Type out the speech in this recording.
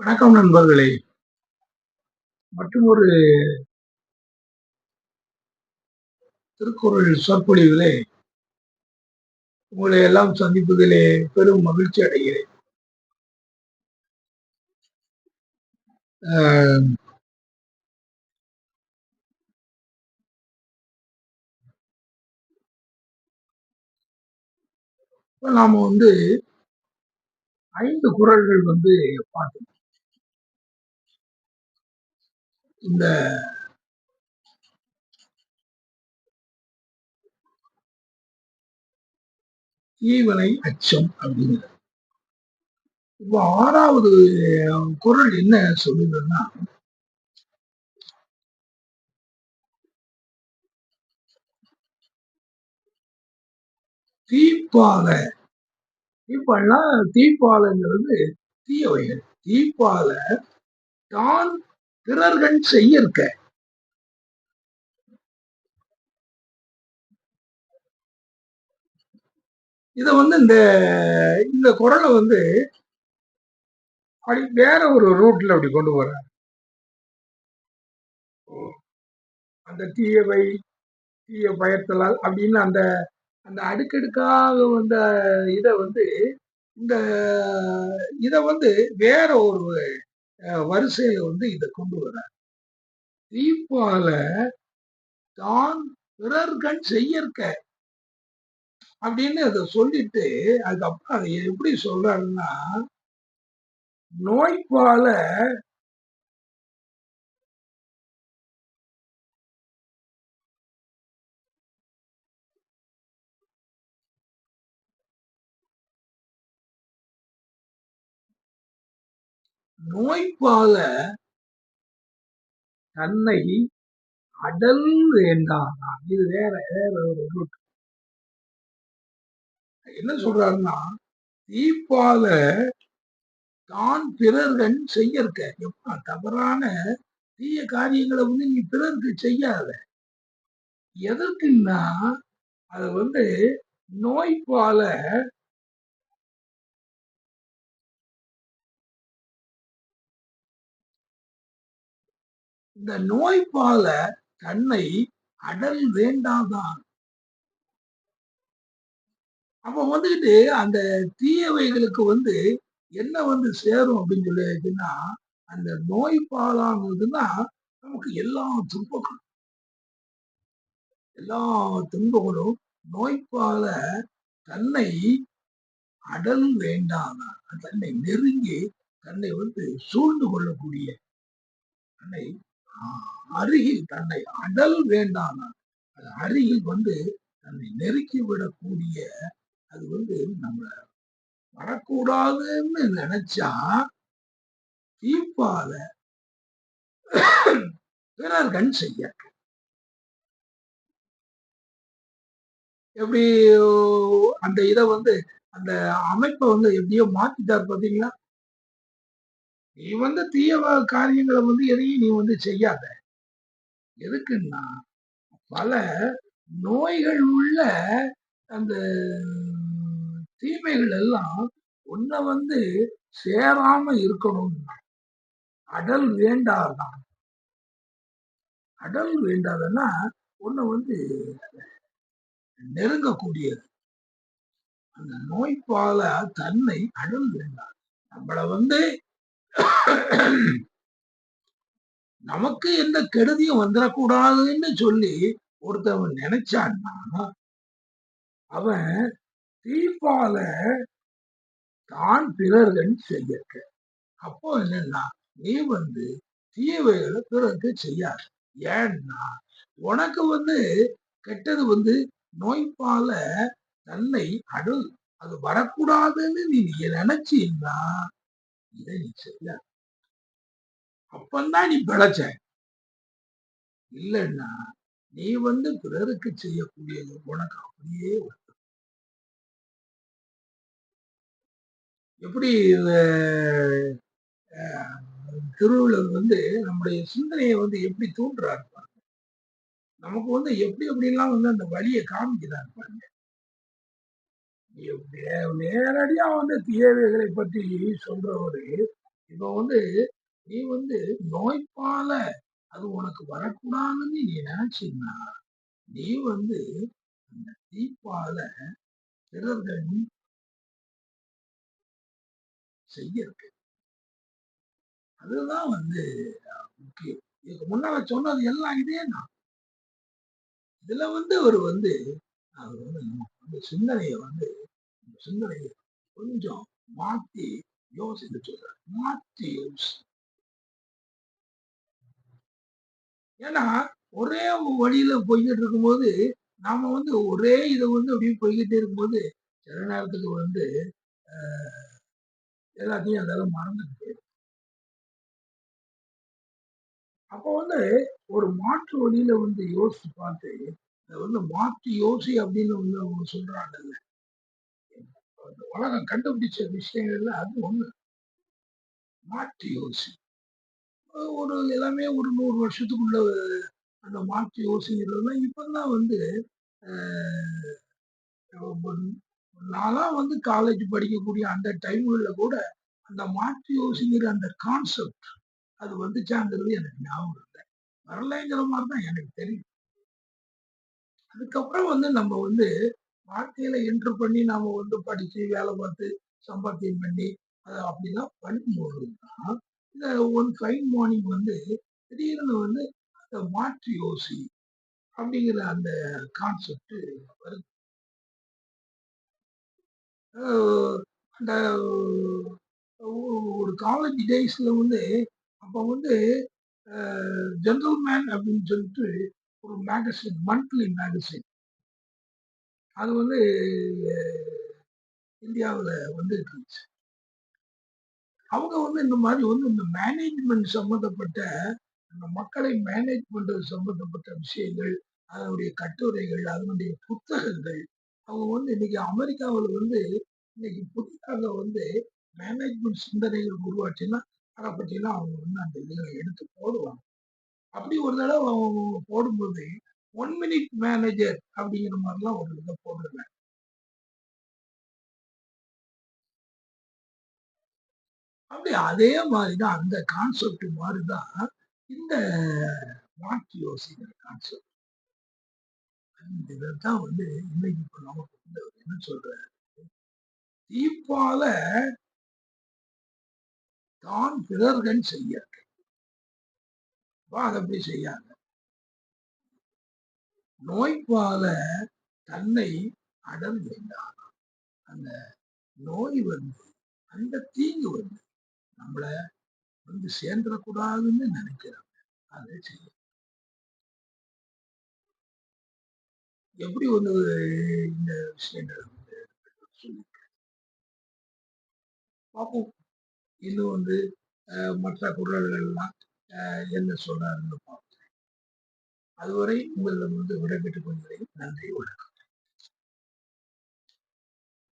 வணக்கம் நண்பர்களே. மற்றும் ஒரு திருக்குறள் சொற்பொழிவிலே உங்களை எல்லாம் சந்திப்பதிலே பெரும் மகிழ்ச்சி அடைகிறேன். நாம 5 குறள்கள் பார்த்தோம். இந்த ஈவனை அச்சம் அப்படிங்கிறது. இப்போ 6வது குறள் என்ன சொல்லுதுன்னா, தீப்பால தீப்பாலங்கிறது தீயவைகள். தீப்பால தான் பிறர்கண் செய்யற்க. இத இந்த குறளை அப்படி வேற ஒரு ரூட்ல அப்படி கொண்டு போறாங்க. அந்த தீயவை தீய பயத்தலால் அப்படின்னு அந்த அந்த அடுக்கடுக்காக வந்த இத இந்த இத வேற ஒரு வரிசையில இத கொண்டு வர தீப்பால தான் பிறர்கண் செய்யற்க அப்படின்னு அதை சொல்லிட்டு அதுக்கப்புறம் அதை எப்படி சொல்றாருன்னா, நோய்பால தன்னை அடல் வேண்டாம். இது வேற ஒரு ரூட். என்ன சொல்றாருன்னா, தீப்பால தான் பிறர்கண் செய்யற்க. எப்ப தவறான தீய காரியங்களை நீ பிறருக்கு செய்யாத. எதற்குன்னா அது நோய்பால இந்த நோய்பால தன்னை அடல் வேண்டாதான். அப்ப அந்த தீயவைகளுக்கு என்ன சேரும் அப்படின்னு சொல்லிச்சுன்னா, அந்த நோய்பாலானதுன்னா நமக்கு எல்லா துன்பங்களும் நோய்பால தன்னை அடல் வேண்டாதான். தன்னை நெருங்கி தன்னை சூழ்ந்து கொள்ளக்கூடிய தன்னை அருகில் தன்னை அடல் வேண்டாதான். அது அருகில் தன்னை நெருக்கி விடக்கூடிய அது நம்ம வரக்கூடாதுன்னு நினைச்சா தீப்பால பிறர்கண் செய்ய. எப்படி அந்த இத அந்த அமைப்பை எப்படியோ மாத்திட்டார் பாத்தீங்களா? நீ தீய காரியங்களை எதையும் நீ செய்யாத. எதுக்குன்னா பல நோய்கள் உள்ள அந்த தீமைகள் எல்லாம் உன்னை சேராம இருக்கணும். அடல் வேண்டாதான். அடல் வேண்டாதன்னா உன்னை நெருங்கக்கூடியது. அந்த நோய்பால தன்னை அடல் வேண்டாம். நம்மள நமக்கு எந்த கெடுதியும் வந்துடக்கூடாதுன்னு சொல்லி ஒருத்தவன் நினைச்சான்னா அவன் தீப்பால தான் பிறர்கண் செய்யற்க. அப்போ என்னன்னா நீ தீயவைகளை பிறருக்கு செய்யாது. ஏன்னா உனக்கு கெட்டது நோய்பால தன்னை அடல் அது வரக்கூடாதுன்னு நீ நினைச்சீன்னா இதை நீ செய்ய. அப்பந்தான் நீ பிழைச்ச. இல்லைன்னா நீ பிறருக்கு செய்யக்கூடியது உனக்கு அப்படியே எப்படி திருவள்ளுவர் நம்முடைய சிந்தனையை எப்படி தூண்டுறாரு பாருங்க. நமக்கு எப்படி எப்படிலாம் அந்த வழியை காமிக்கிறார் பாருங்க. நேரடியா தீயவைகளை பற்றி சொல்றவரு இப்போ வந்து நீ வந்து நோய்ப்பால அது உனக்கு வரக்கூடாதுன்னு நீ நினைச்சீன்னா, நீ வந்து அந்த தீப்பால பிறர்கள் செய்யறது. அதுதான் வந்து முக்கியம். இதுக்கு முன்னால சொன்னது எல்லாம் இதே தான். இதுல வந்து அவர் வந்து நமக்கு வந்து சிந்தனைய கொஞ்சம் மாத்தி யோசிக்க சொல்றாரு. மாத்தி யோசி. ஏன்னா, ஒரே வழியில போய்க்கிட்டு இருக்கும்போது, நாம வந்து ஒரே இத வந்து அப்படியே போய்க்கிட்டே இருக்கும்போது, சில நேரத்துக்கு வந்து அ எல்லாத்தையும் அதால மறந்துட்டு போயிரும். அப்போ வந்து ஒரு மாற்று வழியில வந்து யோசிச்சு பார்த்து, அத வந்து மாற்றி யோசி அப்படின்னு வந்து அவங்க சொல்றாங்கல்ல. அந்த உலகம் கண்டுபிடிச்ச விஷயங்கள்ல அது ஒண்ணு. மாற்றி யோசி. ஒரு எல்லாமே ஒரு 100 வருஷத்துக்குள்ள அந்த மாற்றி யோசிக்கிறதெல்லாம் இப்பதான் வந்து அ நான்லாம் வந்து காலேஜ் படிக்கக்கூடிய அந்த டைம்கள்ல கூட, அந்த மாற்றி யோசிக்கிற அந்த கான்செப்ட் அது வந்துச்சாங்கிறது எனக்கு ஞாபகம் இல்ல. வரலைங்கிற மாரி தான் எனக்கு தெரியும். அதுக்கப்புறம் வந்து நம்ம வந்து வாழ்க்கையில என்டர் பண்ணி நாம வந்து படிச்சு, வேலை பார்த்து, சம்பாத்தியம் பண்ணி, அப்படிலாம் பண்ணும்போது தான், இந்த ஒன் ஃபைன் மார்னிங் வந்து திடீர்னு வந்து அத மாற்றி யோசி அப்படிங்கிற அந்த கான்செப்ட் வருது. அ அந்த ஒரு காலேஜ் டேஸ்ல வந்து அப்ப வந்து அ ஜென்டில் மேன் அப்படின்னு சொல்லிட்டு ஒரு மேகசின், மந்த்லி மேகசின். அது வந்து இந்தியாவுல வந்துட்டு இருந்துச்சு. அவங்க வந்து இந்த மாரி வந்து இந்த மேனேஜ்மென்ட் சம்மந்தப்பட்ட அந்த மக்களை மேனேஜ் பண்றது சம்பந்தப்பட்ட விஷயங்கள், அதனுடைய கட்டுரைகள், அதனுடைய புத்தகங்கள், அவங்க வந்து இன்னைக்கு அமெரிக்காவுல வந்து இன்னைக்கு புதிதாக வந்து மேனேஜ்மென்ட் சிந்தனைகள் உருவாச்சுன்னா, அத பத்திலாம் அவங்க வந்து அந்த இதுல எடுத்து போடுவாங்க. அப்படி ஒரு தடவ அவங்க போடும்போது, 1 மினிட் மேனேஜர் அப்படிங்கிற மாரிலாம் ஒரு இத போட்டிருந்தாங்க. அப்படி அதே மாரி தான் அந்த கான்செப்ட் மாரி தான் இந்த மாற்றி யோசிக்கிற கான்செப்ட். இதத்தான் வந்து இன்னைக்கு இப்ப நமக்கு வந்து அவர் என்ன சொல்றாரு? "தீப்பால தான் பிறர்கண் செய்ய. வா அத அப்படி செய்யாத. நோய்ப்பால தன்னை அடல் வேண்டாம்." அந்த நோய் வந்து, அந்த தீங்கு வந்து நம்மள வந்து சேர்ந்துறக்கூடாதுன்னு நினைக்கிறாங்க. அதை செய்ய. எப்படி வந்து இந்த விஷயங்கள வந்து சொல்லி பார்ப்போம். இன்னும் வந்து மற்ற குறள்கள்லாம் என்ன சொல்றாருன்னு பார்ப்போம். அதுவரை உங்களிடம் வந்து விடைபெற்றுக் கொள்கிறேன். நன்றி, வணக்கம்.